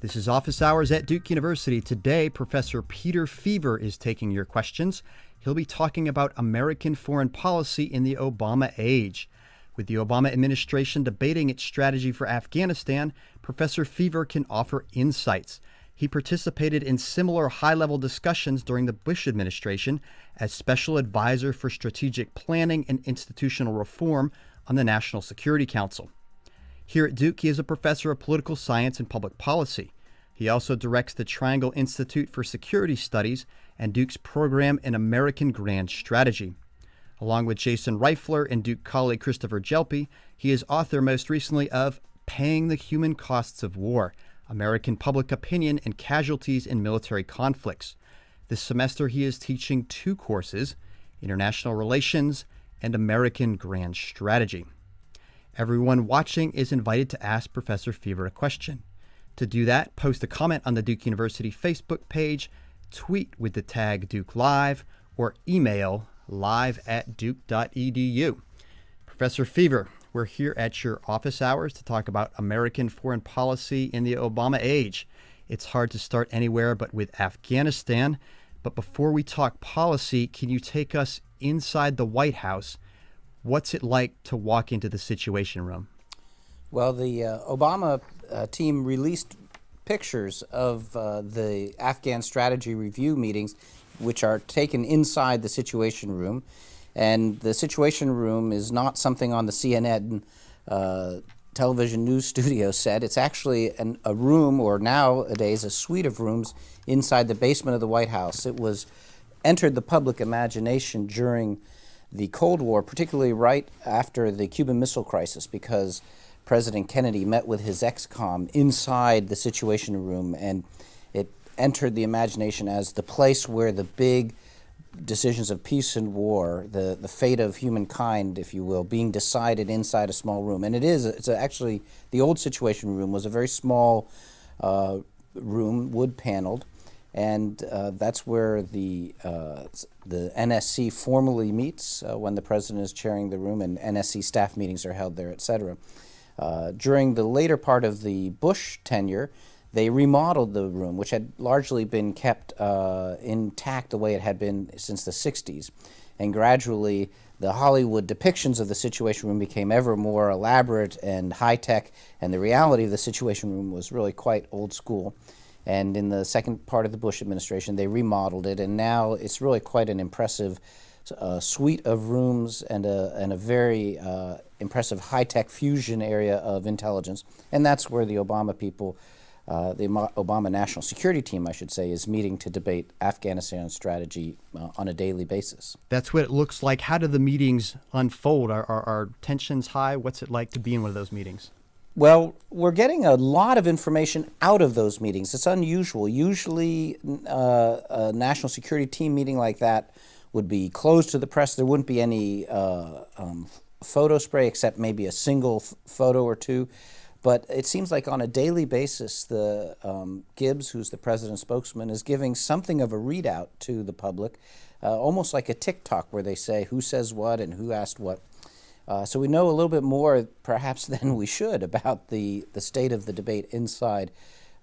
This is Office Hours at Duke University. Today, Professor Peter Feaver is taking your questions. He'll be talking about American foreign policy in the Obama age. With the Obama administration debating its strategy for Afghanistan, Professor Feaver can offer insights. He participated in similar high-level discussions during the Bush administration as Special Advisor for Strategic Planning and Institutional Reform on the National Security Council. Here at Duke, he is a professor of political science and public policy. He also directs the Triangle Institute for Security Studies and Duke's program in American Grand Strategy. Along with Jason Reifler and Duke colleague Christopher Jelpy, he is author most recently of Paying the Human Costs of War, American Public Opinion and Casualties in Military Conflicts. This semester he is teaching two courses, International Relations and American Grand Strategy. Everyone watching is invited to ask Professor Feaver a question. To do that, post a comment on the Duke University Facebook page, tweet with the tag Duke Live, or email live@duke.edu. Professor Feaver, we're here at your office hours to talk about American foreign policy in the Obama age. It's hard to start anywhere but with Afghanistan. But before we talk policy, can you take us inside the White House? What's it like to walk into the Situation Room? Well, the Obama team released pictures of the Afghan strategy review meetings, which are taken inside the Situation Room. And the Situation Room is not something on the CNN television news studio set. It's actually a room, or nowadays a suite of rooms, inside the basement of the White House. It was entered the public imagination during the Cold War, particularly right after the Cuban Missile Crisis, because President Kennedy met with his ex-com inside the Situation Room, and it entered the imagination as the place where the big decisions of peace and war, the fate of humankind, if you will, being decided inside a small room. And it's actually, the old Situation Room was a very small room, wood-paneled, and that's where the NSC formally meets when the president is chairing the room, and NSC staff meetings are held there, etc. During the later part of the Bush tenure, they remodeled the room, which had largely been kept intact the way it had been since the 60s. And gradually, the Hollywood depictions of the Situation Room became ever more elaborate and high-tech, and the reality of the Situation Room was really quite old school. And in the second part of the Bush administration, they remodeled it, and now it's really quite an impressive suite of rooms and a very impressive high-tech fusion area of intelligence. And that's where the Obama people, the Obama National Security Team, I should say, is meeting to debate Afghanistan strategy on a daily basis. That's what it looks like. How do the meetings unfold? Are tensions high? What's it like to be in one of those meetings? Well, we're getting a lot of information out of those meetings. It's unusual. Usually a national security team meeting like that would be closed to the press. There wouldn't be any photo spray except maybe a single photo or two. But it seems like on a daily basis, the Gibbs, who's the president's spokesman, is giving something of a readout to the public, almost like a TikTok where they say who says what and who asked what. So we know a little bit more, perhaps, than we should about the state of the debate inside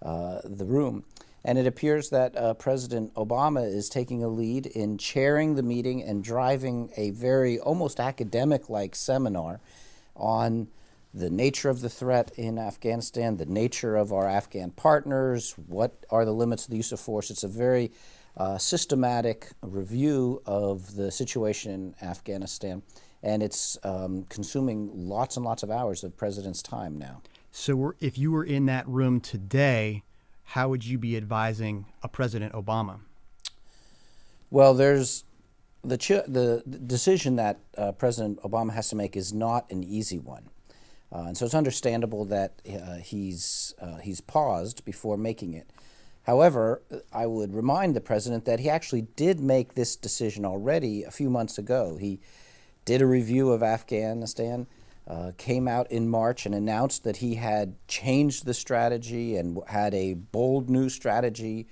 the room. And it appears that President Obama is taking a lead in chairing the meeting and driving a very almost academic-like seminar on the nature of the threat in Afghanistan, the nature of our Afghan partners, what are the limits of the use of force. It's a very systematic review of the situation in Afghanistan. And it's consuming lots and lots of hours of the president's time now. So if you were in that room today, how would you be advising a President Obama? Well, there's the decision that President Obama has to make is not an easy one. And so it's understandable that he's paused before making it. However, I would remind the president that he actually did make this decision already a few months ago. He did a review of Afghanistan, came out in March and announced that he had changed the strategy and had a bold new strategy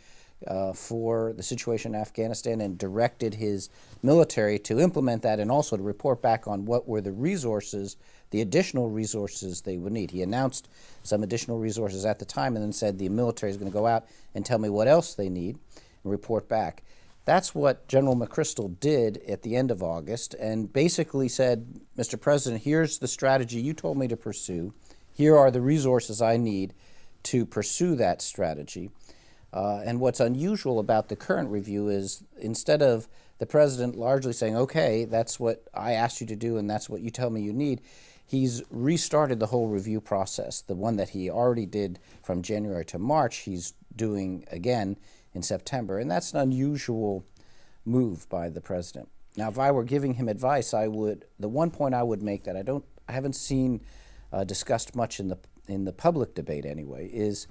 for the situation in Afghanistan and directed his military to implement that and also to report back on what were the resources, the additional resources they would need. He announced some additional resources at the time and then said the military is going to go out and tell me what else they need and report back. That's what General McChrystal did at the end of August and basically said, Mr. President, here's the strategy you told me to pursue. Here are the resources I need to pursue that strategy. And what's unusual about the current review is instead of the president largely saying, okay, that's what I asked you to do and that's what you tell me you need, he's restarted the whole review process. The one that he already did from January to March, he's doing again in September. And that's an unusual move by the president. Now, if I were giving him advice, the one point I would make that I haven't seen discussed much in the public debate anyway, is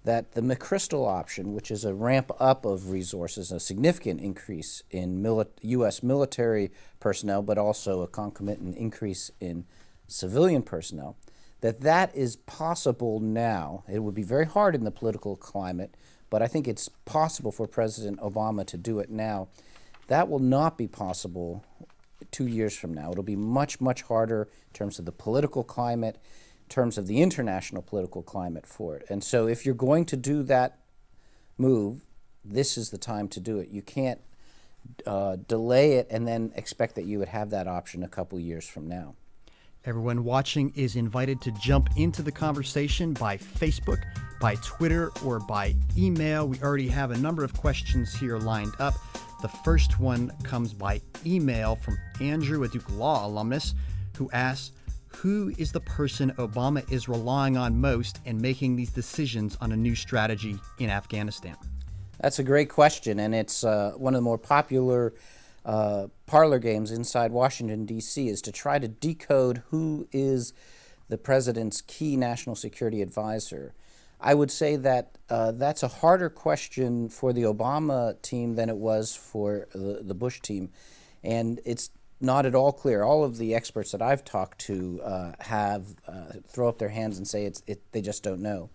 that the McChrystal option, which is a ramp up of resources, a significant increase in U.S. military personnel, but also a concomitant increase in civilian personnel, that is possible now. It would be very hard in the political climate, but I think it's possible for President Obama to do it now. That will not be possible 2 years from now. It'll be much, much harder in terms of the political climate, in terms of the international political climate for it. And so if you're going to do that move, this is the time to do it. You can't delay it and then expect that you would have that option a couple years from now. Everyone watching is invited to jump into the conversation by Facebook, by Twitter, or by email. We already have a number of questions here lined up. The first one comes by email from Andrew, a Duke Law alumnus, who asks, who is the person Obama is relying on most in making these decisions on a new strategy in Afghanistan? That's a great question, and it's one of the more popular parlor games inside Washington, D.C., is to try to decode who is the president's key national security advisor. I would say that that's a harder question for the Obama team than it was for the Bush team, and it's not at all clear. All of the experts that I've talked to throw up their hands and say they just don't know.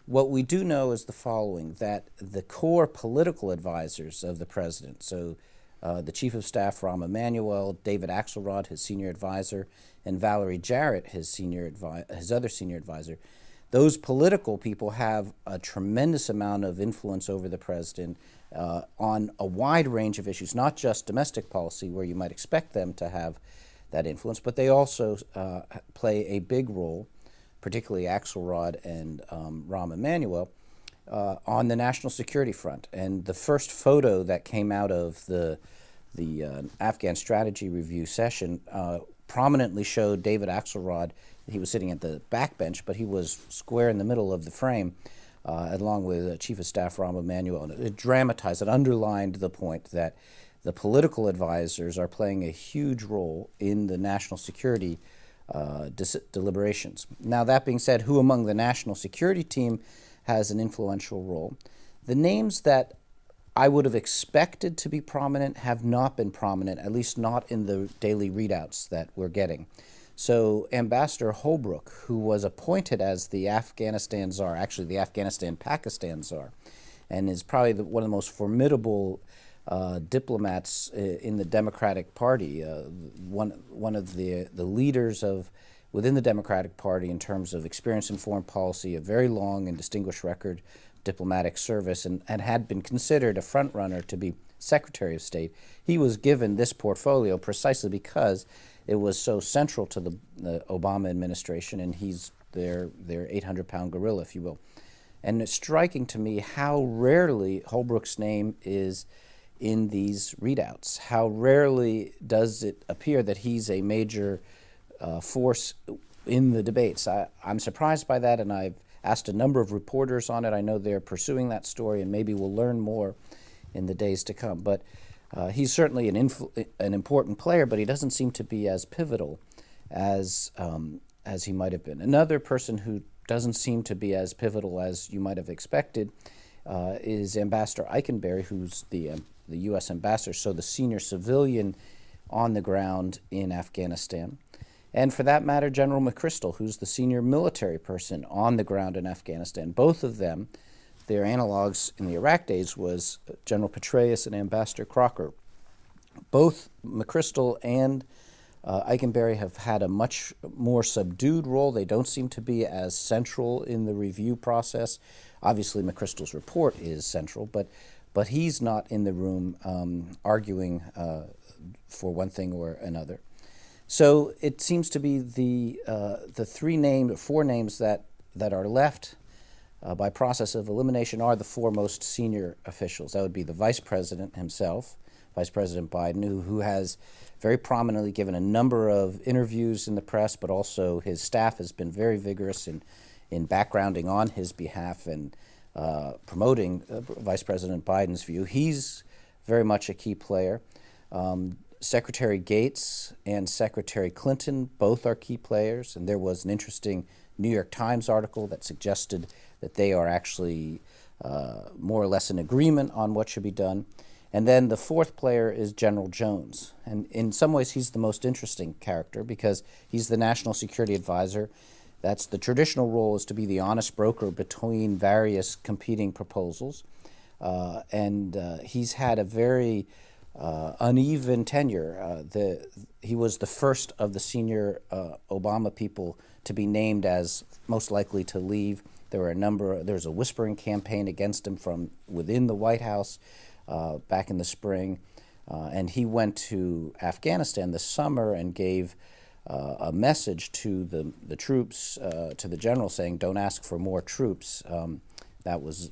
What we do know is the following, that the core political advisors of the president, so the Chief of Staff, Rahm Emanuel, David Axelrod, his senior advisor, and Valerie Jarrett, his other senior advisor, those political people have a tremendous amount of influence over the president on a wide range of issues, not just domestic policy, where you might expect them to have that influence, but they also play a big role, particularly Axelrod and Rahm Emanuel, on the national security front. And the first photo that came out of the Afghan strategy review session prominently showed David Axelrod. He was sitting at the backbench, but he was square in the middle of the frame, along with Chief of Staff Rahm Emanuel. And it dramatized, it underlined the point that the political advisors are playing a huge role in the national security deliberations. Now, that being said, who among the national security team has an influential role? The names that I would have expected to be prominent have not been prominent, at least not in the daily readouts that we're getting. So Ambassador Holbrooke, who was appointed as the Afghanistan czar, actually the Afghanistan-Pakistan czar, and is probably one of the most formidable diplomats in the Democratic Party, one of the leaders within the Democratic Party in terms of experience in foreign policy, a very long and distinguished record diplomatic service, and had been considered a front-runner to be Secretary of State. He was given this portfolio precisely because it was so central to the Obama administration, and he's their 800-pound gorilla, if you will. And it's striking to me how rarely Holbrooke's name is in these readouts. How rarely does it appear that he's a major force in the debates. I'm surprised by that, and I've asked a number of reporters on it. I know they're pursuing that story, and maybe we'll learn more in the days to come. But he's certainly an important player, but he doesn't seem to be as pivotal as he might have been. Another person who doesn't seem to be as pivotal as you might have expected is Ambassador Eikenberry, who's the U.S. ambassador, so the senior civilian on the ground in Afghanistan. And for that matter, General McChrystal, who's the senior military person on the ground in Afghanistan. Both of them, their analogs in the Iraq days was General Petraeus and Ambassador Crocker. Both McChrystal and Eikenberry have had a much more subdued role. They don't seem to be as central in the review process. Obviously, McChrystal's report is central, but he's not in the room arguing for one thing or another. So it seems to be the four names that are left by process of elimination are the four most senior officials. That would be the Vice President himself, Vice President Biden, who has very prominently given a number of interviews in the press, but also his staff has been very vigorous in backgrounding on his behalf and promoting Vice President Biden's view. He's very much a key player. Secretary Gates and Secretary Clinton both are key players, and there was an interesting New York Times article that suggested that they are actually more or less in agreement on what should be done. And then the fourth player is General Jones. And in some ways, he's the most interesting character because he's the National Security Advisor. That's the traditional role, is to be the honest broker between various competing proposals. And he's had a very uneven tenure. He was the first of the senior Obama people to be named as most likely to leave. There was a whispering campaign against him from within the White House back in the spring. And he went to Afghanistan this summer and gave a message to the troops, to the general, saying, don't ask for more troops. That was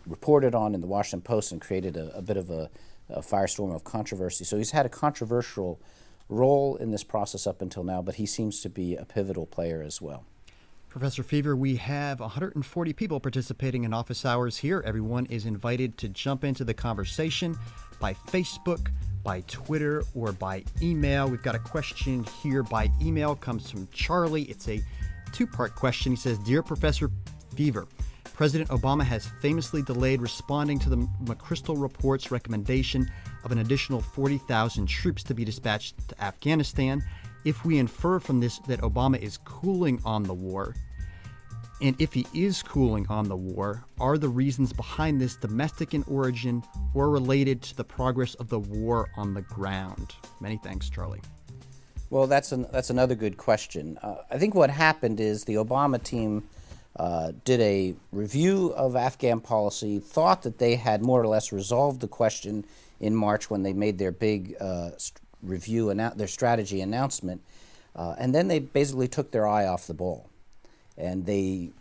reported on in the Washington Post and created a bit of a firestorm of controversy. So he's had a controversial role in this process up until now, but he seems to be a pivotal player as well. Professor Feaver, we have 140 people participating in office hours here. Everyone is invited to jump into the conversation by Facebook, by Twitter, or by email. We've got a question here by email. Comes from Charlie. It's a two-part question. He says, Dear Professor Feaver, President Obama has famously delayed responding to the McChrystal report's recommendation of an additional 40,000 troops to be dispatched to Afghanistan. If we infer from this that Obama is cooling on the war, and if he is cooling on the war, are the reasons behind this domestic in origin or related to the progress of the war on the ground? Many thanks, Charlie. Well, that's another good question. I think what happened is the Obama team did a review of Afghan policy, thought that they had more or less resolved the question in March when they made their big review, their strategy announcement, and then they basically took their eye off the ball. And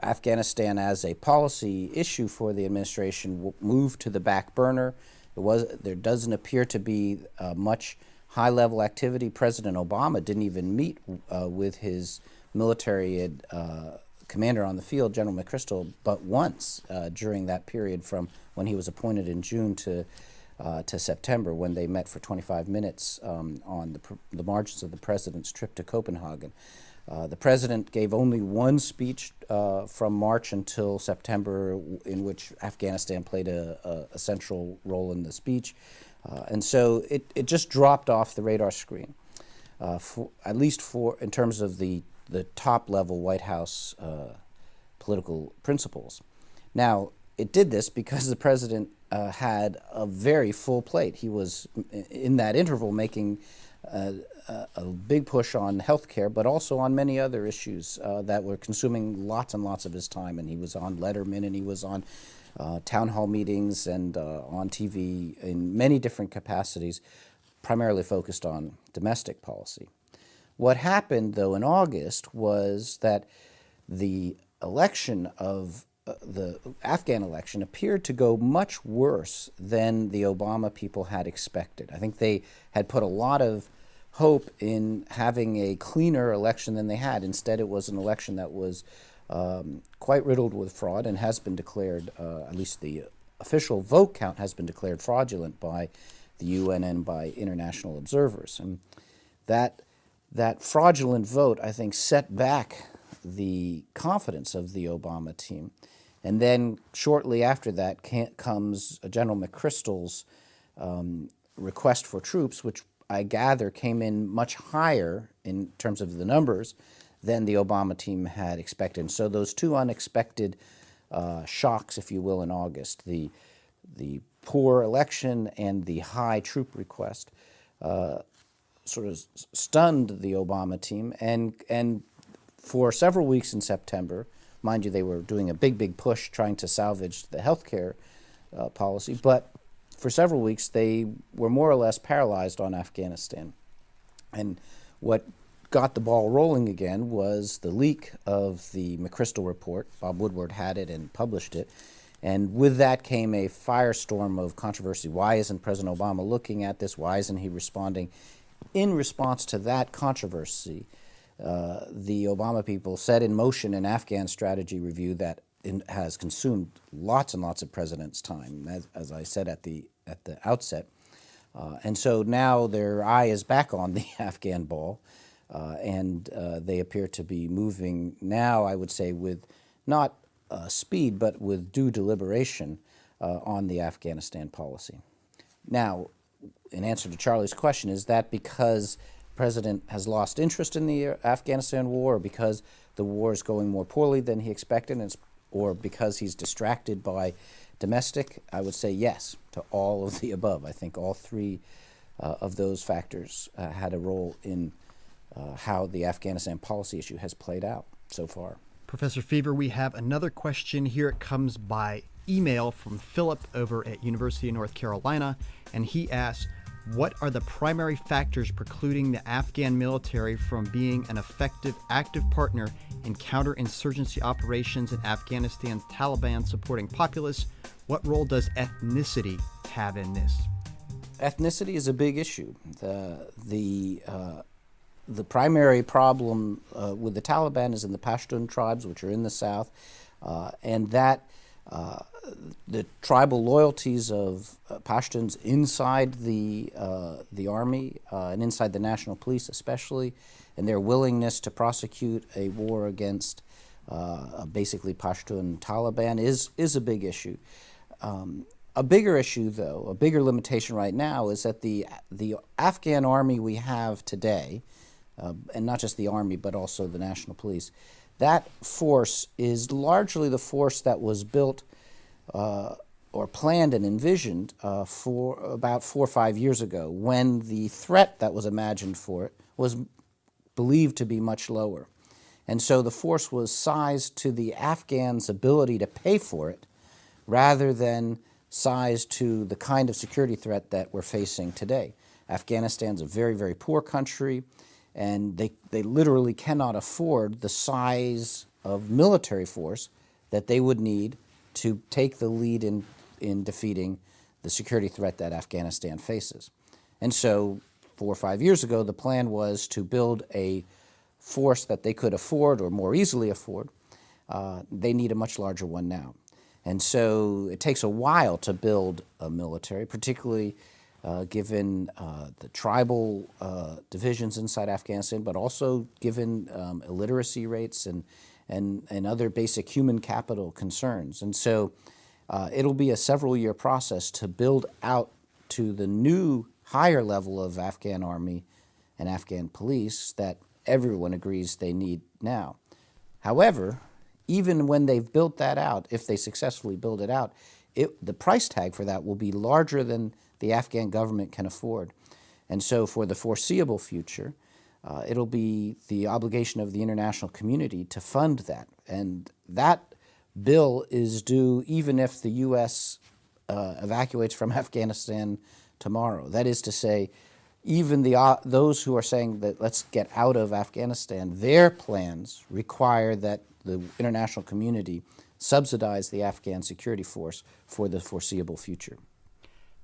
Afghanistan as a policy issue for the administration moved to the back burner. There doesn't appear to be much high-level activity. President Obama didn't even meet with his military commander on the field, General McChrystal, but once during that period from when he was appointed in June to September, when they met for 25 minutes on the margins of the president's trip to Copenhagen. The president gave only one speech from March until September in which Afghanistan played a central role in the speech. And so it just dropped off the radar screen, at least in terms of the top-level White House political principles. Now, it did this because the president had a very full plate. He was, in that interval, making a big push on health care, but also on many other issues that were consuming lots and lots of his time. And he was on Letterman, and he was on town hall meetings and on TV in many different capacities, primarily focused on domestic policy. What happened, though, in August was that the election of the Afghan election appeared to go much worse than the Obama people had expected. I think they had put a lot of hope in having a cleaner election than they had. Instead, it was an election that was quite riddled with fraud and has been declared, at least the official vote count has been declared fraudulent by the UN and by international observers. And that fraudulent vote, I think, set back the confidence of the Obama team. And then shortly after that comes General McChrystal's request for troops, which I gather came in much higher in terms of the numbers than the Obama team had expected. And so those two unexpected shocks, if you will, in August. The poor election and the high troop request sort of stunned the Obama team, and for several weeks in September, mind you, they were doing a big push trying to salvage the health care policy, but for several weeks they were more or less paralyzed on Afghanistan. And what got the ball rolling again was the leak of the McChrystal report. Bob Woodward had it and published it. And with that came a firestorm of controversy. Why isn't President Obama looking at this? Why isn't he responding? In response to that controversy, the Obama people set in motion an Afghan strategy review that has consumed lots and lots of presidents' time, as I said at the outset. And so now their eye is back on the Afghan ball, and they appear to be moving now, I would say, with not speed, but with due deliberation on the Afghanistan policy. Now, in answer to Charlie's question, is that because the president has lost interest in the Afghanistan war, or because the war is going more poorly than he expected, or because he's distracted by domestic? I would say yes to all of the above. I think all three of those factors had a role in how the Afghanistan policy issue has played out so far. Professor Feaver, we have another question here. It comes by email from Philip over at University of North Carolina, and he asks, what are the primary factors precluding the Afghan military from being an effective, active partner in counterinsurgency operations in Afghanistan's Taliban-supporting populace? What role does ethnicity have in this? Ethnicity is a big issue. The primary problem with the Taliban is in the Pashtun tribes, which are in the south, and that the tribal loyalties of Pashtuns inside the army and inside the national police especially, and their willingness to prosecute a war against basically Pashtun Taliban is a big issue. A bigger issue, though, a bigger limitation right now is that the Afghan army we have today, and not just the army but also the national police, that force is largely the force that was built or planned and envisioned for about 4 or 5 years ago, when the threat that was imagined for it was believed to be much lower. And so the force was sized to the Afghans' ability to pay for it rather than sized to the kind of security threat that we're facing today. Afghanistan's a very, very poor country, and they literally cannot afford the size of military force that they would need to take the lead in defeating the security threat that Afghanistan faces. And so 4 or 5 years ago, the plan was to build a force that they could afford or more easily afford. They need a much larger one now. And so it takes a while to build a military, particularly given the tribal divisions inside Afghanistan, but also given illiteracy rates and other basic human capital concerns. And so it'll be a several-year process to build out to the new higher level of Afghan army and Afghan police that everyone agrees they need now. However, even when they've built that out, if they successfully build it out, the price tag for that will be larger than the Afghan government can afford. And so for the foreseeable future, it'll be the obligation of the international community to fund that. And that bill is due even if the U.S. Evacuates from Afghanistan tomorrow. That is to say, even those who are saying that let's get out of Afghanistan, their plans require that the international community subsidize the Afghan security force for the foreseeable future.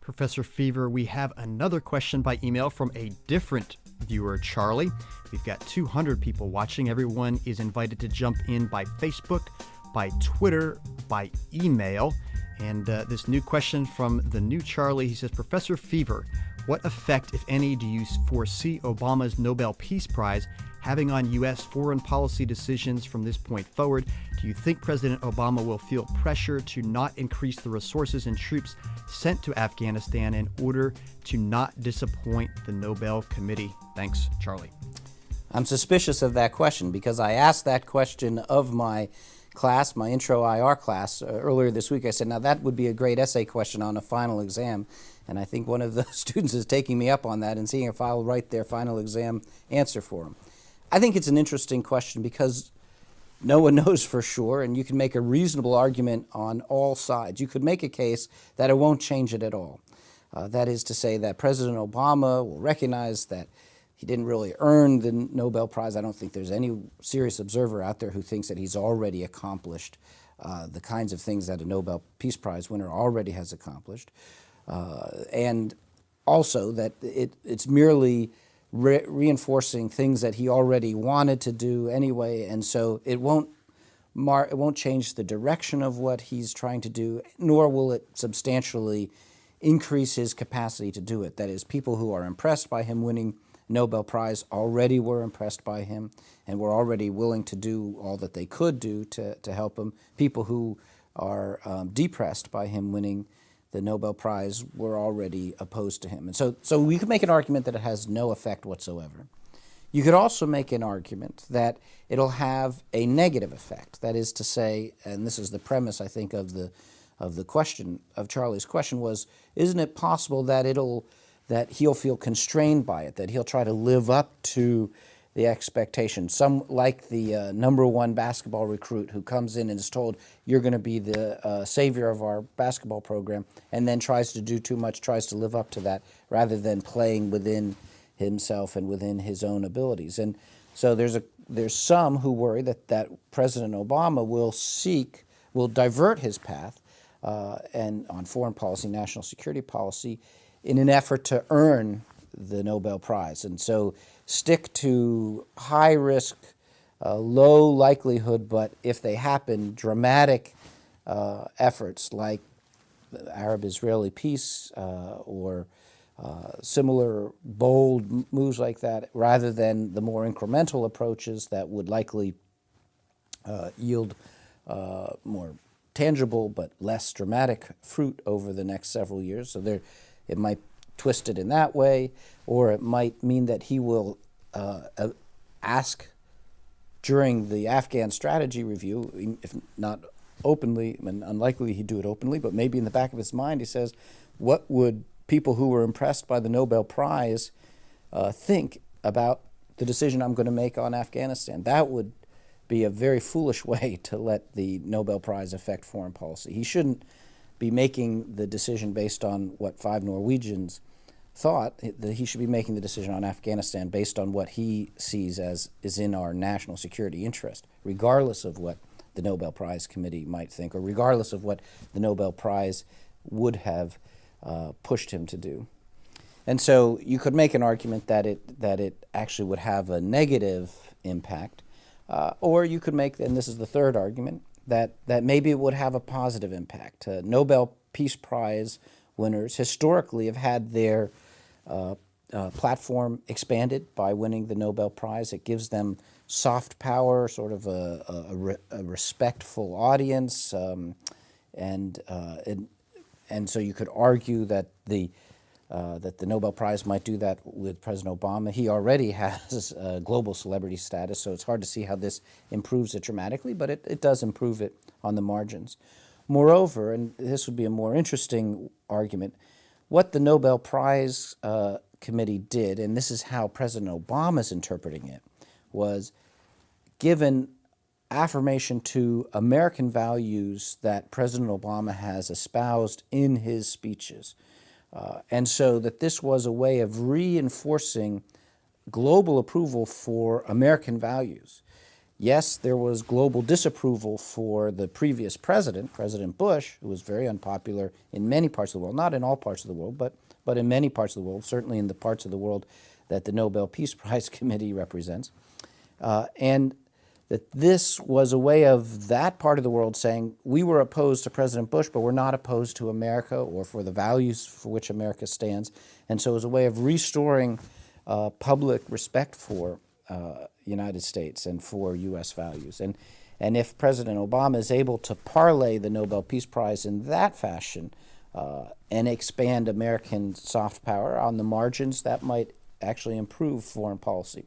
Professor Feaver, we have another question by email from a different viewer, Charlie. We've got 200 people watching. Everyone is invited to jump in by Facebook, by Twitter, by email. And this new question from the new Charlie, he says, Professor Feaver, what effect, if any, do you foresee Obama's Nobel Peace Prize having on U.S. foreign policy decisions from this point forward? Do you think President Obama will feel pressure to not increase the resources and troops sent to Afghanistan in order to not disappoint the Nobel Committee? Thanks, Charlie. I'm suspicious of that question because I asked that question of my class, my intro IR class, earlier this week. I said, now that would be a great essay question on a final exam. And I think one of the students is taking me up on that and seeing if I'll write their final exam answer for them. I think it's an interesting question because no one knows for sure, and you can make a reasonable argument on all sides. You could make a case that it won't change it at all. That is to say that President Obama will recognize that he didn't really earn the Nobel Prize. I don't think there's any serious observer out there who thinks that he's already accomplished the kinds of things that a Nobel Peace Prize winner already has accomplished. And also that it's merely reinforcing things that he already wanted to do anyway, and so it won't change the direction of what he's trying to do, nor will it substantially increase his capacity to do it. That is, people who are impressed by him winning Nobel Prize already were impressed by him and were already willing to do all that they could do to help him. People who are depressed by him winning the Nobel Prize were already opposed to him. And so we could make an argument that it has no effect whatsoever. You could also make an argument that it'll have a negative effect. That is to say, and this is the premise, I think, of the question, of Charlie's question, was, isn't it possible that that he'll feel constrained by it, that he'll try to live up to the expectation? Some, like the #1 basketball recruit who comes in and is told, you're going to be the savior of our basketball program, and then tries to do too much, tries to live up to that, rather than playing within himself and within his own abilities. And so there's some who worry that President Obama will divert his path and on foreign policy, national security policy, in an effort to earn the Nobel Prize. And so stick to high risk, low likelihood, but if they happen, dramatic efforts like the Arab-Israeli peace or similar bold moves like that, rather than the more incremental approaches that would likely yield more tangible but less dramatic fruit over the next several years. So it might twist it in that way, or it might mean that he will ask during the Afghan strategy review, if not openly, I mean, unlikely he'd do it openly, but maybe in the back of his mind he says, what would people who were impressed by the Nobel Prize think about the decision I'm going to make on Afghanistan? That would be a very foolish way to let the Nobel Prize affect foreign policy. He shouldn't be making the decision based on what 5 Norwegians thought. That he should be making the decision on Afghanistan based on what he sees as is in our national security interest, regardless of what the Nobel Prize Committee might think, or regardless of what the Nobel Prize would have pushed him to do. And so you could make an argument that it actually would have a negative impact, or you could make, and this is the third argument, that maybe it would have a positive impact. Nobel Peace Prize winners historically have had their platform expanded by winning the Nobel Prize. It gives them soft power, sort of a respectful audience, and so you could argue that the Nobel Prize might do that with President Obama. He already has global celebrity status, so it's hard to see how this improves it dramatically, but it does improve it on the margins. Moreover, and this would be a more interesting argument, what the Nobel Prize Committee did, and this is how President Obama is interpreting it, was given affirmation to American values that President Obama has espoused in his speeches. And so that this was a way of reinforcing global approval for American values. Yes, there was global disapproval for the previous president, President Bush, who was very unpopular in many parts of the world, not in all parts of the world, but in many parts of the world, certainly in the parts of the world that the Nobel Peace Prize Committee represents. And that this was a way of that part of the world saying, we were opposed to President Bush, but we're not opposed to America or for the values for which America stands. And so it was a way of restoring public respect for United States and for U.S. values. And if President Obama is able to parlay the Nobel Peace Prize in that fashion and expand American soft power on the margins, that might actually improve foreign policy.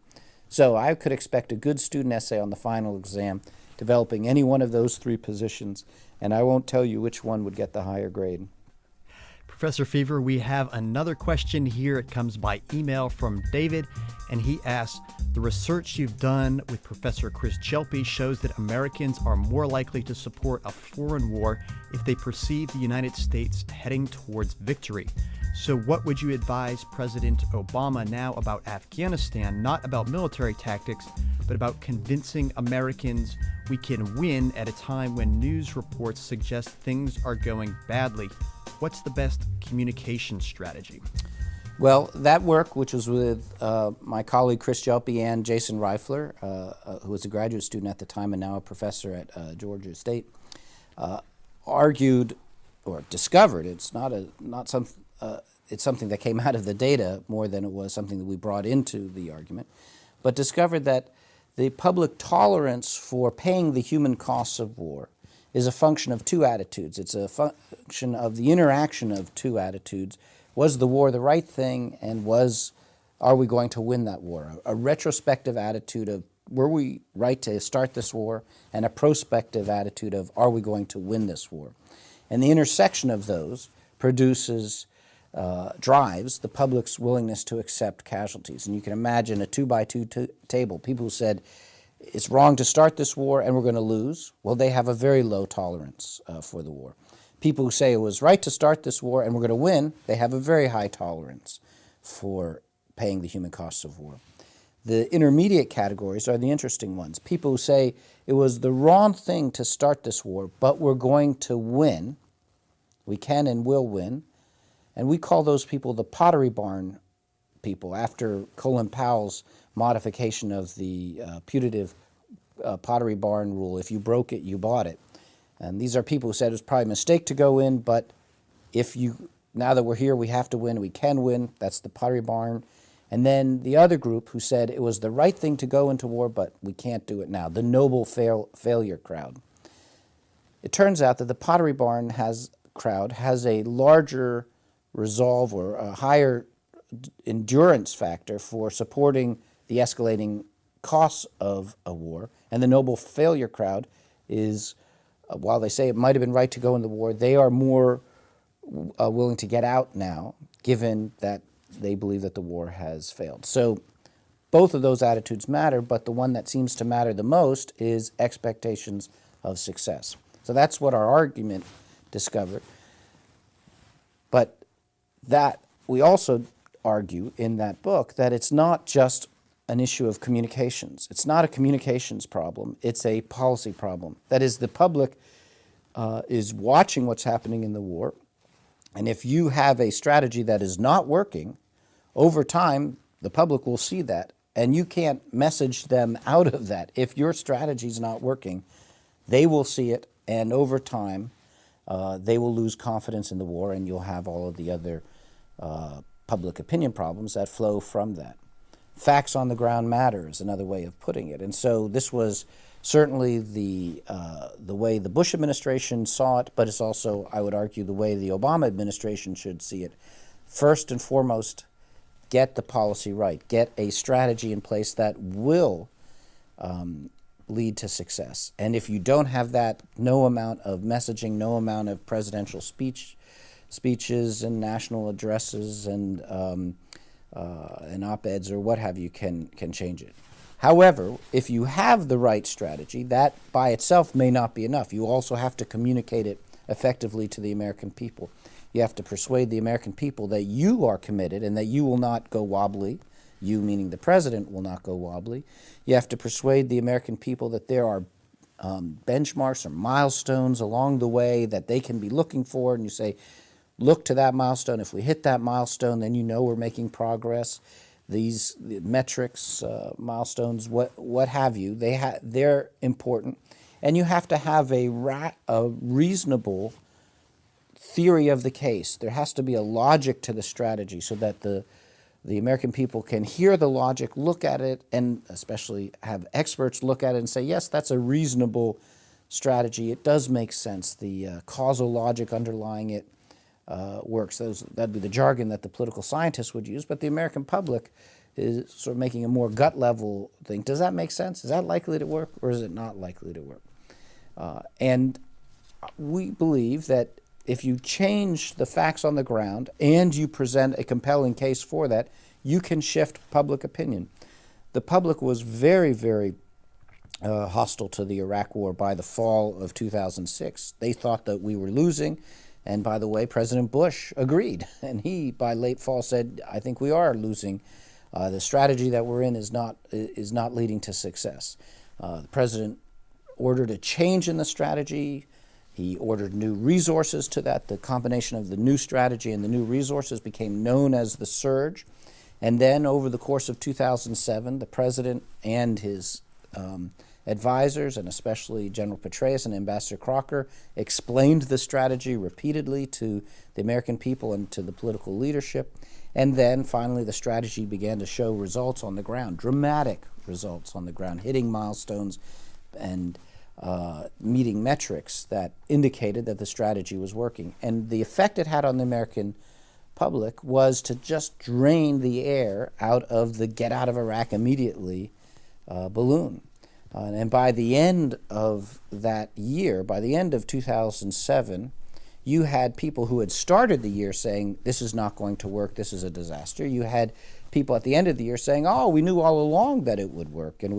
So I could expect a good student essay on the final exam developing any one of those three positions, and I won't tell you which one would get the higher grade. Professor Feaver, we have another question here. It comes by email from David, and he asks, the research you've done with Professor Chris Chelpy shows that Americans are more likely to support a foreign war if they perceive the United States heading towards victory. So what would you advise President Obama now about Afghanistan, not about military tactics, but about convincing Americans we can win at a time when news reports suggest things are going badly? What's the best communication strategy? Well, that work, which was with my colleague Chris Chelpy and Jason Reifler, who was a graduate student at the time and now a professor at Georgia State, argued or discovered. It's something that came out of the data more than it was something that we brought into the argument, but discovered that the public tolerance for paying the human costs of war is a function of two attitudes. It's a function of the interaction of two attitudes. Was the war the right thing, and are we going to win that war? A retrospective attitude of, were we right to start this war, and a prospective attitude of, are we going to win this war? And the intersection of those drives the public's willingness to accept casualties. And you can imagine a 2-by-2 table. People who said, it's wrong to start this war and we're going to lose, well, they have a very low tolerance for the war. People who say it was right to start this war and we're going to win, they have a very high tolerance for paying the human costs of war. The intermediate categories are the interesting ones. People who say it was the wrong thing to start this war, but we're going to win. We can and will win. And we call those people the Pottery Barn people, after Colin Powell's modification of the putative Pottery Barn rule. If you broke it, you bought it. And these are people who said it was probably a mistake to go in, but now that we're here, we have to win, we can win. That's the Pottery Barn. And then the other group who said it was the right thing to go into war, but we can't do it now, the Nobel failure crowd. It turns out that the Pottery Barn crowd has a larger resolve or a higher endurance factor for supporting the escalating costs of a war. And the Nobel failure crowd is, while they say it might have been right to go in the war, they are more willing to get out now, given that they believe that the war has failed. So both of those attitudes matter, but the one that seems to matter the most is expectations of success. So that's what our argument discovered. But that we also argue in that book that it's not just an issue of communications. It's not a communications problem. It's a policy problem. That is, the public is watching what's happening in the war, and if you have a strategy that is not working, over time, the public will see that, and you can't message them out of that. If your strategy is not working, they will see it, and over time, they will lose confidence in the war, and you'll have all of the other public opinion problems that flow from that. Facts on the ground matter is another way of putting it. And so this was certainly the way the Bush administration saw it, but it's also, I would argue, the way the Obama administration should see it. First and foremost, get the policy right. Get a strategy in place that will lead to success. And if you don't have that, no amount of messaging, no amount of presidential speeches and national addresses and op-eds or what have you can change it. However, if you have the right strategy, that by itself may not be enough. You also have to communicate it effectively to the American people. You have to persuade the American people that you are committed and that you will not go wobbly. You, meaning the president, will not go wobbly. You have to persuade the American people that there are benchmarks or milestones along the way that they can be looking for, and you say, look to that milestone. If we hit that milestone, then you know we're making progress. These metrics, milestones, what have you, they're important. And you have to have a reasonable theory of the case. There has to be a logic to the strategy so that the American people can hear the logic, look at it, and especially have experts look at it and say, yes, that's a reasonable strategy. It does make sense. The causal logic underlying it works. That'd be the jargon that the political scientists would use, but the American public is sort of making a more gut level thing. Does that make sense? Is that likely to work, or is it not likely to work? And we believe that if you change the facts on the ground and you present a compelling case for that, you can shift public opinion. The public was very, very hostile to the Iraq War by the fall of 2006. They thought that we were losing. And by the way, President Bush agreed. And he, by late fall, said, I think we are losing. The strategy that we're in is not leading to success. The president ordered a change in the strategy. He ordered new resources to that. The combination of the new strategy and the new resources became known as the surge. And then over the course of 2007, the president and his advisors, and especially General Petraeus and Ambassador Crocker, explained the strategy repeatedly to the American people and to the political leadership. And then finally the strategy began to show results on the ground, dramatic results on the ground, hitting milestones and meeting metrics that indicated that the strategy was working. And the effect it had on the American public was to just drain the air out of the get out of Iraq immediately balloon. And by the end of that year, by the end of 2007, you had people who had started the year saying, this is not going to work, this is a disaster. You had people at the end of the year saying, oh, we knew all along that it would work. And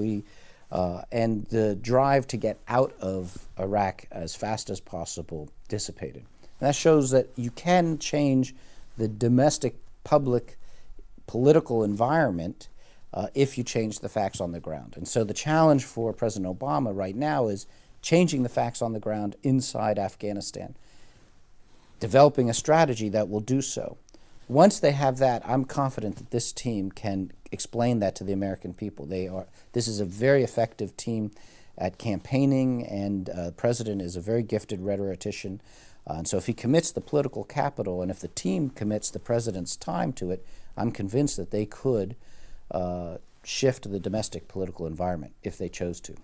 the drive to get out of Iraq as fast as possible dissipated. And that shows that you can change the domestic public political environment if you change the facts on the ground. And so the challenge for President Obama right now is changing the facts on the ground inside Afghanistan, developing a strategy that will do so. Once they have that, I'm confident that this team can explain that to the American people. This is a very effective team at campaigning, and the president is a very gifted rhetorician. And so if he commits the political capital, and if the team commits the president's time to it, I'm convinced that they could shift the domestic political environment if they chose to.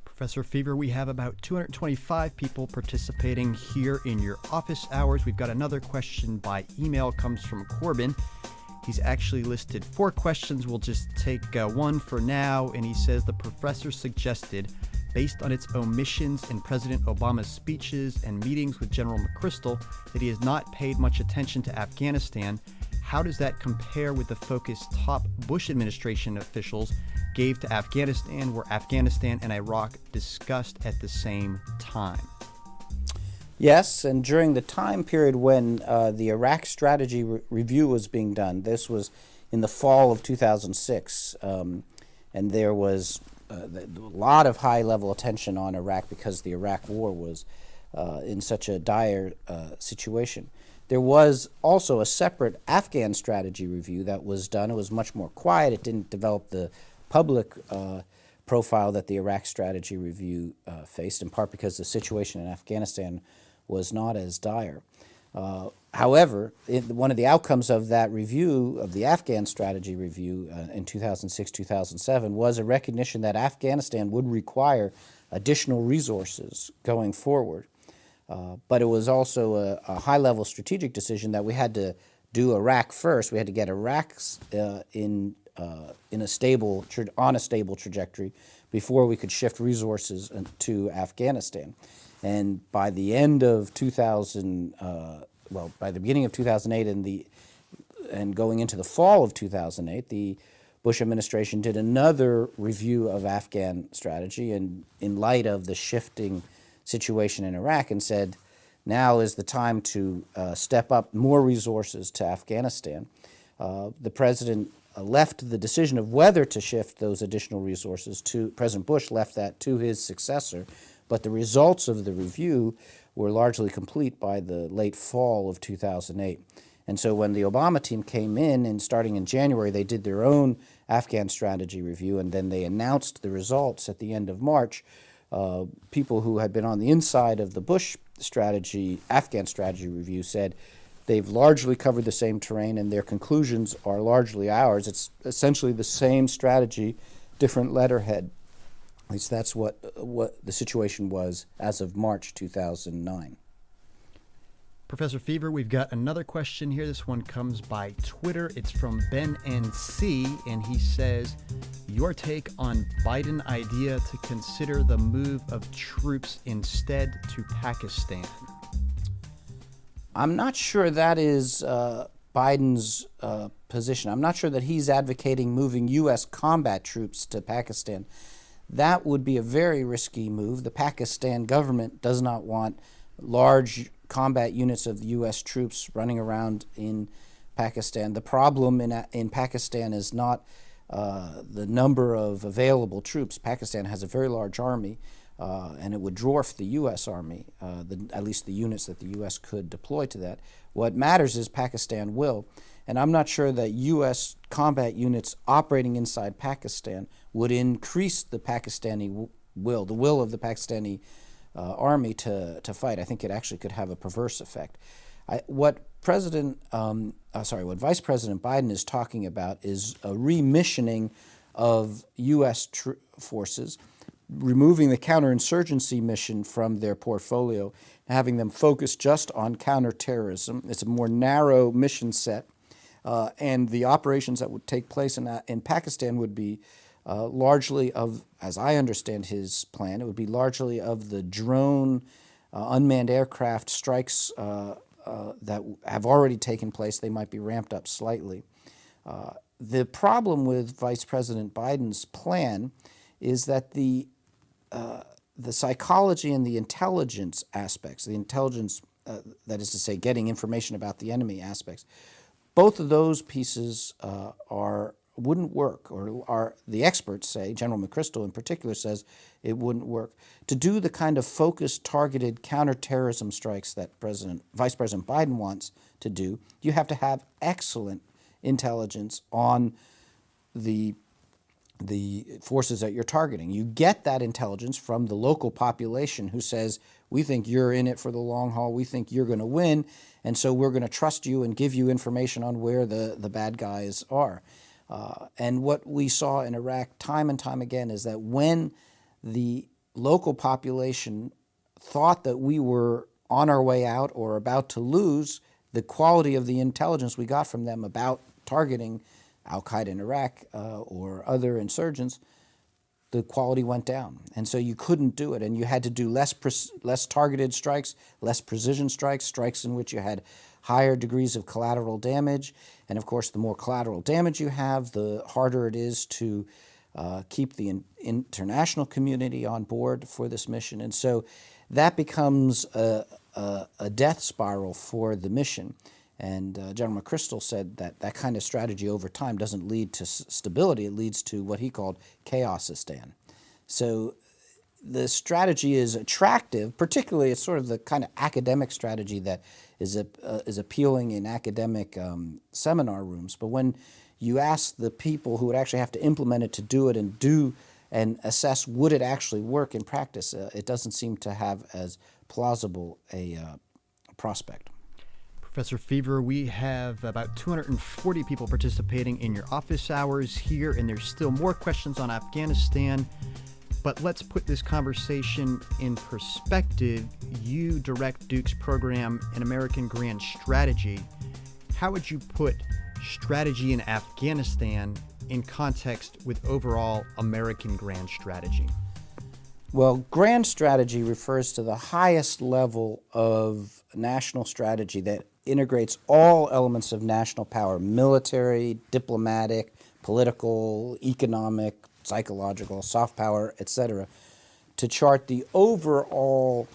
Professor Feaver, we have about 225 people participating here in your office hours. We've got another question by email, comes from Corbin. He's actually listed 4 questions. We'll just take one for now. And he says the professor suggested, based on its omissions in President Obama's speeches and meetings with General McChrystal, that he has not paid much attention to Afghanistan. How does that compare with the focus top Bush administration officials gave to Afghanistan, where Afghanistan and Iraq discussed at the same time? Yes, and during the time period when the Iraq strategy review was being done, this was in the fall of 2006, and there was a lot of high-level attention on Iraq because the Iraq war was in such a dire situation. There was also a separate Afghan strategy review that was done. It was much more quiet. It didn't develop the public profile that the Iraq strategy review faced, in part because the situation in Afghanistan was not as dire. However, one of the outcomes of that review, of the Afghan strategy review in 2006-2007, was a recognition that Afghanistan would require additional resources going forward. But it was also a high-level strategic decision that we had to do Iraq first. We had to get Iraq on a stable trajectory before we could shift resources to Afghanistan. And by the end of by the beginning of 2008 and going into the fall of 2008, the Bush administration did another review of Afghan strategy, and in light of the shifting situation in Iraq, and said, now is the time to step up more resources to Afghanistan. The president left the decision of whether to shift those additional resources to, President Bush left that to his successor, but the results of the review were largely complete by the late fall of 2008. And so when the Obama team came in, and starting in January, they did their own Afghan strategy review, and then they announced the results at the end of March. People who had been on the inside of the Bush Afghan strategy review said they've largely covered the same terrain and their conclusions are largely ours. It's essentially the same strategy, different letterhead. At least that's what the situation was as of March 2009. Professor Feaver, we've got another question here. This one comes by Twitter. It's from Ben NC, and he says, your take on Biden idea to consider the move of troops instead to Pakistan? I'm not sure that is Biden's position. I'm not sure that he's advocating moving U.S. combat troops to Pakistan. That would be a very risky move. The Pakistan government does not want large combat units of U.S. troops running around in Pakistan. The problem in Pakistan is not the number of available troops. Pakistan has a very large army, and it would dwarf the U.S. Army, at least the units that the U.S. could deploy to that. What matters is Pakistan will. And I'm not sure that U.S. combat units operating inside Pakistan would increase the Pakistani will, the will of the Pakistani army to fight. I think it actually could have a perverse effect. What Vice President Biden is talking about is a remissioning of U.S. forces, removing the counterinsurgency mission from their portfolio, and having them focus just on counterterrorism. It's a more narrow mission set, and the operations that would take place in Pakistan would be largely of, as I understand his plan, it would be largely of the drone unmanned aircraft strikes that have already taken place. They might be ramped up slightly. The problem with Vice President Biden's plan is that the psychology and the intelligence aspects, the intelligence, that is to say, getting information about the enemy aspects, both of those pieces wouldn't work, or the experts say, General McChrystal in particular says it wouldn't work. To do the kind of focused, targeted counterterrorism strikes that Vice President Biden wants to do, you have to have excellent intelligence on the forces that you're targeting. You get that intelligence from the local population who says, we think you're in it for the long haul, we think you're going to win, and so we're going to trust you and give you information on where the bad guys are. And what we saw in Iraq time and time again is that when the local population thought that we were on our way out or about to lose, the quality of the intelligence we got from them about targeting al-Qaeda in Iraq or other insurgents, the quality went down. And so you couldn't do it, and you had to do less targeted strikes, less precision strikes, strikes in which you had higher degrees of collateral damage. And of course, the more collateral damage you have, the harder it is to keep the international community on board for this mission. And so that becomes a death spiral for the mission. And General McChrystal said that that kind of strategy over time doesn't lead to stability, it leads to what he called chaosistan. So the strategy is attractive, particularly it's sort of the kind of academic strategy that is appealing in academic seminar rooms. But when you ask the people who would actually have to implement it to do it and assess would it actually work in practice, it doesn't seem to have as plausible a prospect. Professor Feaver, we have about 240 people participating in your office hours here, and there's still more questions on Afghanistan. But let's put this conversation in perspective. You direct Duke's program in American Grand Strategy. How would you put strategy in Afghanistan in context with overall American Grand Strategy? Well, grand strategy refers to the highest level of national strategy that integrates all elements of national power: military, diplomatic, political, economic, psychological, soft power, etc., to chart the overall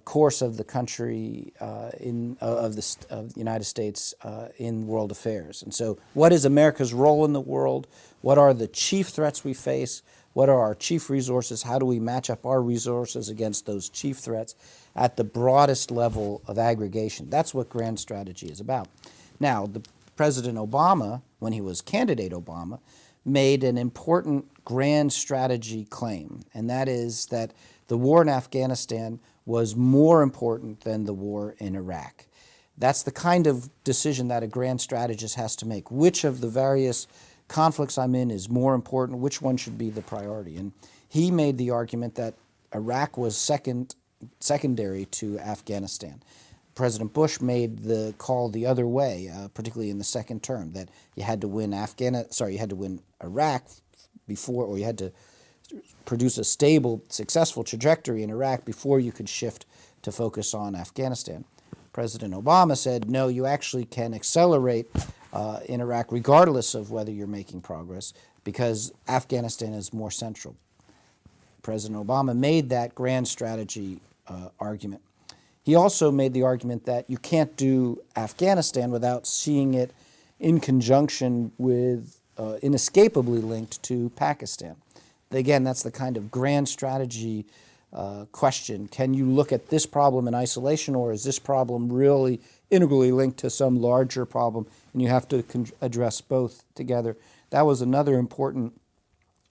course of the country of the United States in world affairs. And so, what is America's role in the world? What are the chief threats we face? What are our chief resources? How do we match up our resources against those chief threats at the broadest level of aggregation? That's what grand strategy is about. Now, President Obama, when he was candidate Obama, made an important grand strategy claim, and that is that the war in Afghanistan was more important than the war in Iraq. That's the kind of decision that a grand strategist has to make. Which of the various conflicts I'm in is more important? Which one should be the priority? And he made the argument that Iraq was secondary to Afghanistan. President Bush made the call the other way, particularly in the second term, that you had to win you had to win Iraq before, or you had to produce a stable, successful trajectory in Iraq before you could shift to focus on Afghanistan. President Obama said, no, you actually can accelerate in Iraq regardless of whether you're making progress, because Afghanistan is more central. President Obama made that grand strategy argument. He also made the argument that you can't do Afghanistan without seeing it in conjunction with, inescapably linked to Pakistan. Again, that's the kind of grand strategy question. Can you look at this problem in isolation, or is this problem really integrally linked to some larger problem, and you have to address both together? That was another important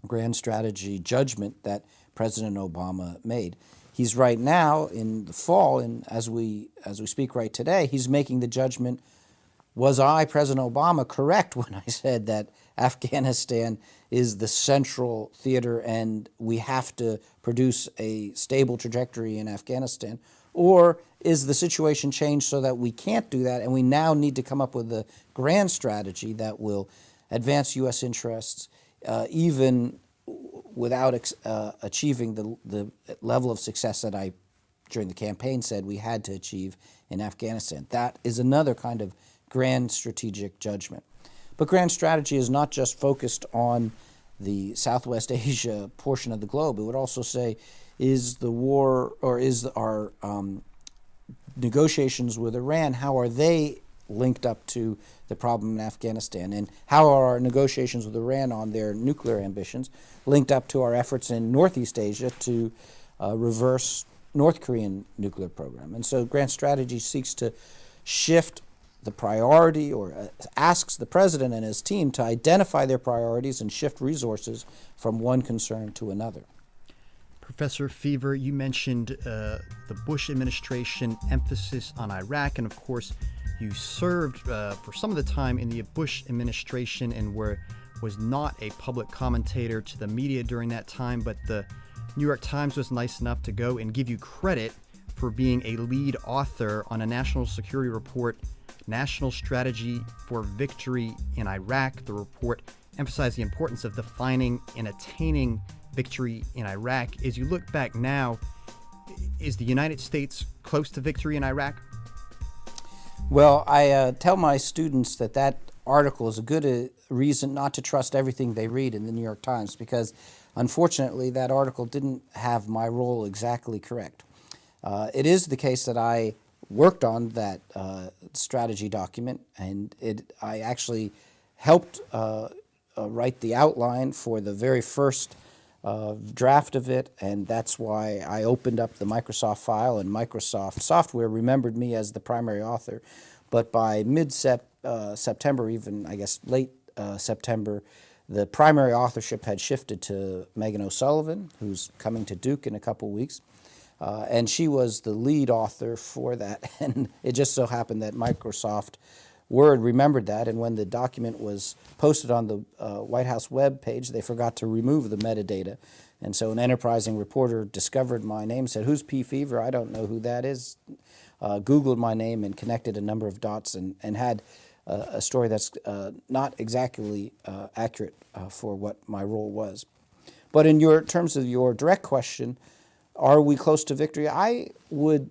grand strategy judgment that President Obama made. He's right now in the fall, and as we speak right today, he's making the judgment, was I, President Obama, correct when I said that Afghanistan is the central theater and we have to produce a stable trajectory in Afghanistan? Or is the situation changed so that we can't do that and we now need to come up with a grand strategy that will advance U.S. interests even without achieving the level of success that I, during the campaign, said we had to achieve in Afghanistan? That is another kind of grand strategic judgment. But grand strategy is not just focused on the Southwest Asia portion of the globe. It would also say, is the war, or is our negotiations with Iran, how are they linked up to the problem in Afghanistan? And how are our negotiations with Iran on their nuclear ambitions linked up to our efforts in Northeast Asia to reverse North Korean nuclear program? And so grand strategy seeks to shift the priority, or asks the president and his team to identify their priorities and shift resources from one concern to another. Professor Feaver, you mentioned the Bush administration emphasis on Iraq, and of course you served for some of the time in the Bush administration and was not a public commentator to the media during that time, but the New York Times was nice enough to go and give you credit for being a lead author on a national security report, National Strategy for Victory in Iraq. The report emphasized the importance of defining and attaining victory in Iraq. As you look back now, is the United States close to victory in Iraq? Well, I tell my students that that article is a good reason not to trust everything they read in the New York Times, because unfortunately that article didn't have my role exactly correct. It is the case that I worked on that strategy document, and I actually helped write the outline for the very first draft of it, and that's why I opened up the Microsoft file, and Microsoft Software remembered me as the primary author. But by mid-September, even I guess late September, the primary authorship had shifted to Megan O'Sullivan, who's coming to Duke in a couple weeks. And she was the lead author for that, and it just so happened that Microsoft Word remembered that, and when the document was posted on the White House web page, they forgot to remove the metadata. And so an enterprising reporter discovered my name, said, "Who's P. Feaver? I don't know who that is." Googled my name and connected a number of dots, and had a story that's not exactly accurate for what my role was. But in terms of your direct question, are we close to victory? I would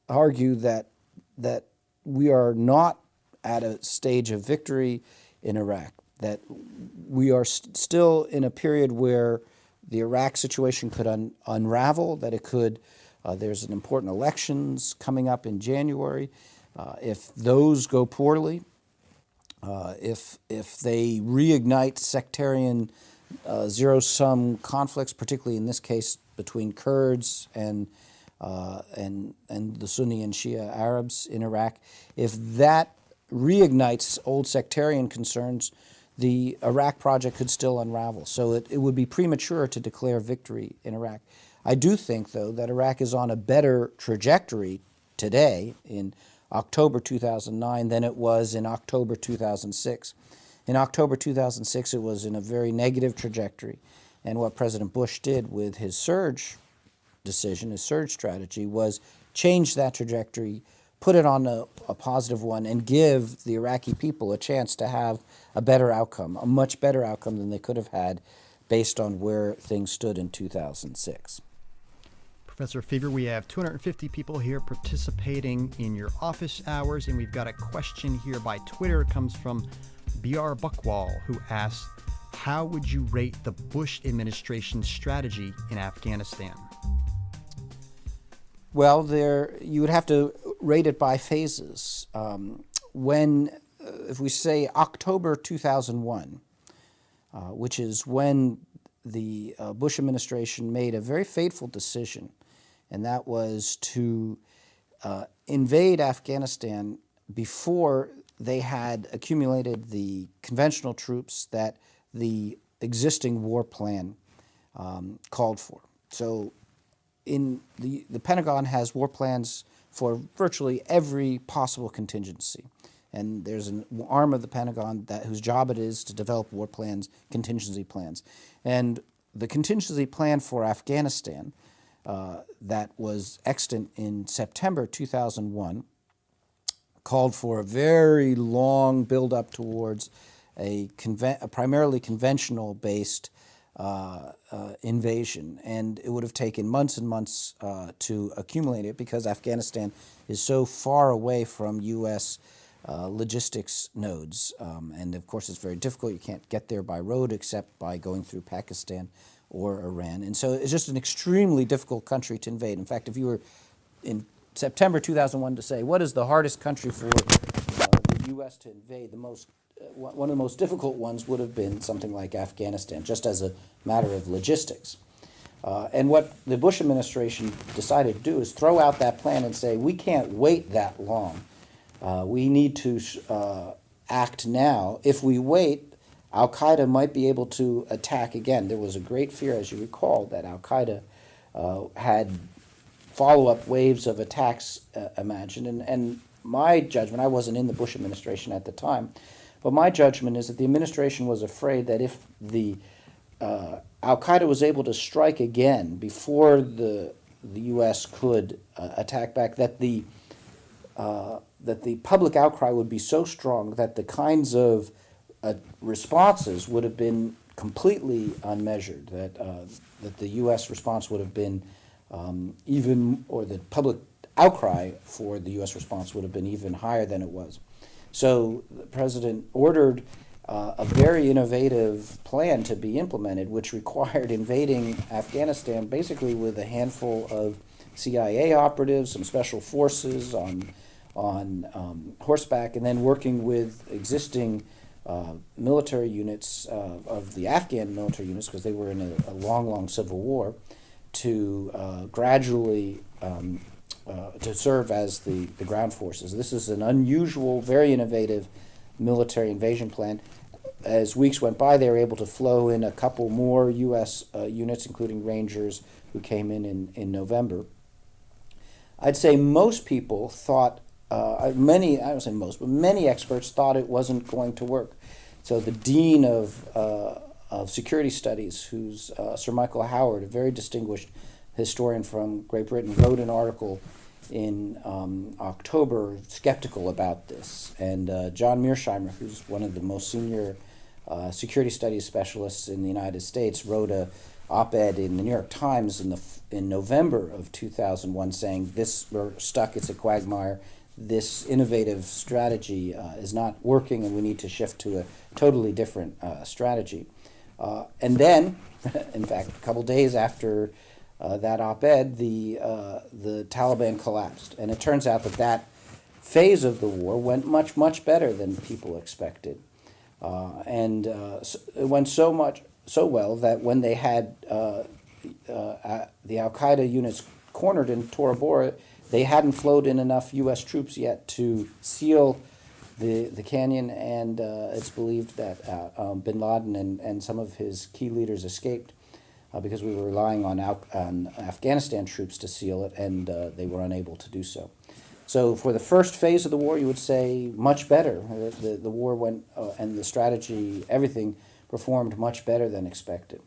argue that we are not at a stage of victory in Iraq, that we are still in a period where the Iraq situation could unravel, that it could, there's an important elections coming up in January. If those go poorly, if they reignite sectarian zero-sum conflicts, particularly in this case between Kurds and the Sunni and Shia Arabs in Iraq, if that reignites old sectarian concerns, the Iraq project could still unravel. So it would be premature to declare victory in Iraq. I do think, though, that Iraq is on a better trajectory today in October 2009 than it was in October 2006. In October 2006, it was in a very negative trajectory. And what President Bush did with his surge decision, his surge strategy, was change that trajectory put it on a positive one and give the Iraqi people a chance to have a better outcome, a much better outcome than they could have had based on where things stood in 2006. Professor Feaver, we have 250 people here participating in your office hours, and we've got a question here by Twitter. It comes from B.R. Buckwall, who asks, how would you rate the Bush administration's strategy in Afghanistan? Well, you would have to rate it by phases. If we say October 2001, which is when the Bush administration made a very fateful decision, and that was to invade Afghanistan before they had accumulated the conventional troops that the existing war plan called for. So in the Pentagon has war plans for virtually every possible contingency. And there's an arm of the Pentagon whose job it is to develop war plans, contingency plans. And the contingency plan for Afghanistan that was extant in September 2001 called for a very long build-up towards a primarily conventional-based invasion, and it would have taken months and months to accumulate it because Afghanistan is so far away from U.S. Logistics nodes, and of course it's very difficult. You can't get there by road except by going through Pakistan or Iran, and so it's just an extremely difficult country to invade. In fact, if you were in September 2001 to say what is the hardest country for the U.S. to invade, one of the most difficult ones would have been something like Afghanistan, just as a matter of logistics. And what the Bush administration decided to do is throw out that plan and say, we can't wait that long. We need to act now. If we wait, al-Qaeda might be able to attack again. There was a great fear, as you recall, that al-Qaeda had follow-up waves of attacks imagined. And my judgment, I wasn't in the Bush administration at the time, but my judgment is that the administration was afraid that if the al-Qaeda was able to strike again before the U.S. could attack back, that the public outcry would be so strong that the kinds of responses would have been completely unmeasured, that the U.S. response would have been the public outcry for the U.S. response would have been even higher than it was. So the president ordered a very innovative plan to be implemented, which required invading Afghanistan basically with a handful of CIA operatives, some special forces on horseback, and then working with existing military units of the Afghan military units, because they were in a long, long civil war, to gradually to serve as the ground forces. This is an unusual, very innovative military invasion plan. As weeks went by, they were able to flow in a couple more U.S. Units, including Rangers, who came in November. I'd say most people thought, I don't say most, but many experts thought it wasn't going to work. So the dean of security studies, who's Sir Michael Howard, a very distinguished historian from Great Britain, wrote an article in October skeptical about this. And John Mearsheimer, who's one of the most senior security studies specialists in the United States, wrote a op-ed in the New York Times in November of 2001 saying, we're stuck, it's a quagmire, this innovative strategy is not working and we need to shift to a totally different strategy. And then, in fact, a couple days after that op-ed, the Taliban collapsed. And it turns out that phase of the war went much, much better than people expected. It went so well that when they had the al-Qaeda units cornered in Tora Bora, they hadn't flowed in enough U.S. troops yet to seal the canyon, and it's believed that bin Laden and some of his key leaders escaped because we were relying on Afghanistan troops to seal it, and they were unable to do so. So for the first phase of the war, you would say much better. The war went, and the strategy, everything performed much better than expected.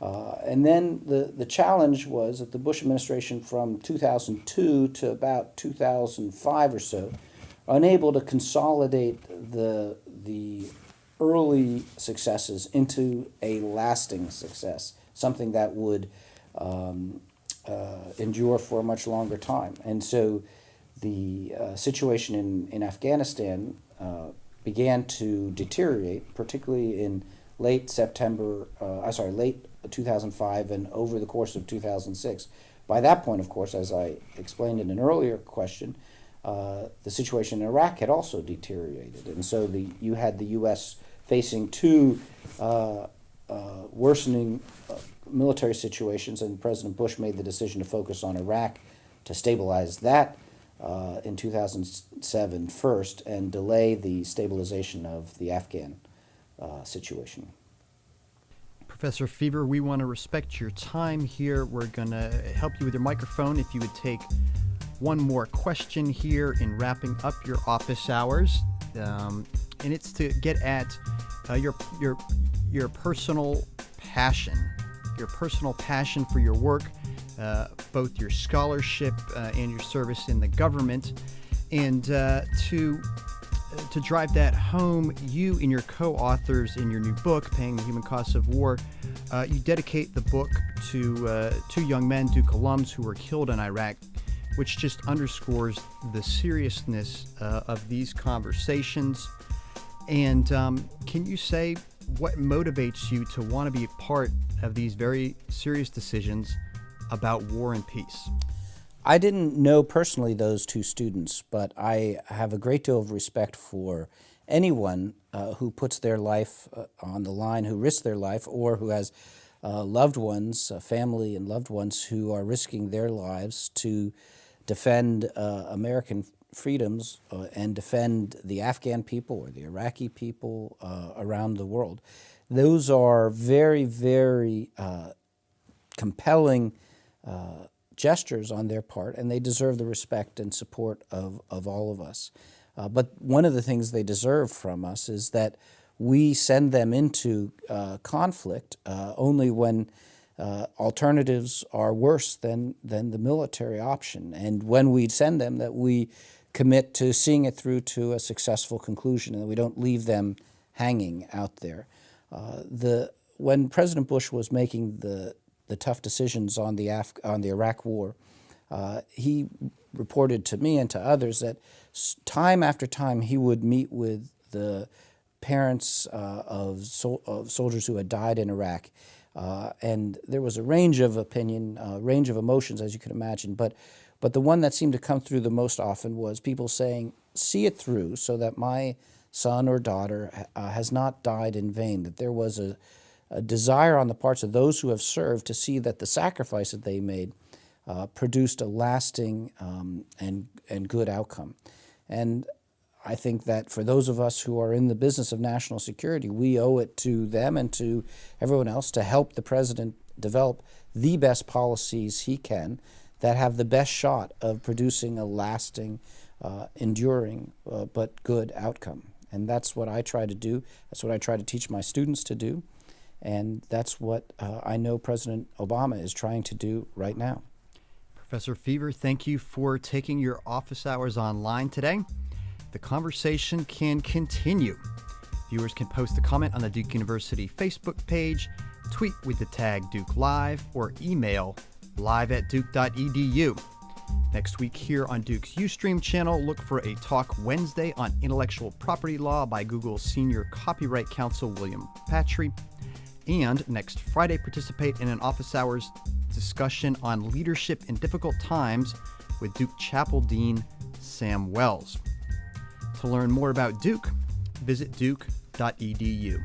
And then the challenge was that the Bush administration from 2002 to about 2005 or so, unable to consolidate the early successes into a lasting success, something that would endure for a much longer time. And so the situation in Afghanistan began to deteriorate, particularly in late 2005 and over the course of 2006. By that point, of course, as I explained in an earlier question, the situation in Iraq had also deteriorated. And so you had the U.S. facing two worsening military situations, and President Bush made the decision to focus on Iraq to stabilize that in 2007 first and delay the stabilization of the Afghan situation. Professor Feaver, we want to respect your time here. We're going to help you with your microphone. If you would take one more question here in wrapping up your office hours, and it's to get at your personal passion, for your work, both your scholarship and your service in the government, and to drive that home, you and your co-authors in your new book, Paying the Human Costs of War, you dedicate the book to two young men, Duke alums, who were killed in Iraq, which just underscores the seriousness of these conversations. And can you say what motivates you to want to be a part of these very serious decisions about war and peace? I didn't know personally those two students, but I have a great deal of respect for anyone who puts their life on the line, who risks their life, or who has loved ones, family and loved ones who are risking their lives to defend American freedoms and defend the Afghan people or the Iraqi people around the world. Those are very, very compelling gestures on their part, and they deserve the respect and support of all of us. But one of the things they deserve from us is that we send them into conflict only when alternatives are worse than the military option, and when we send them, that we commit to seeing it through to a successful conclusion, and that we don't leave them hanging out there. When President Bush was making the tough decisions on the Iraq War, he reported to me and to others that time after time he would meet with the parents of soldiers who had died in Iraq, and there was a range of opinion, range of emotions, as you can imagine, but the one that seemed to come through the most often was people saying, see it through so that my son or daughter has not died in vain, that there was a desire on the parts of those who have served to see that the sacrifice that they made produced a lasting and good outcome. And I think that for those of us who are in the business of national security, we owe it to them and to everyone else to help the president develop the best policies he can that have the best shot of producing a lasting, enduring, but good outcome. And that's what I try to do. That's what I try to teach my students to do. And that's what I know President Obama is trying to do right now. Professor Feaver, thank you for taking your office hours online today. The conversation can continue. Viewers can post a comment on the Duke University Facebook page, tweet with the tag Duke Live, or email live@duke.edu. Next week here on Duke's Ustream channel, look for a Talk Wednesday on intellectual property law by Google's Senior Copyright Counsel William Patry. And next Friday, participate in an office hours discussion on leadership in difficult times with Duke Chapel Dean Sam Wells. To learn more about Duke, visit duke.edu.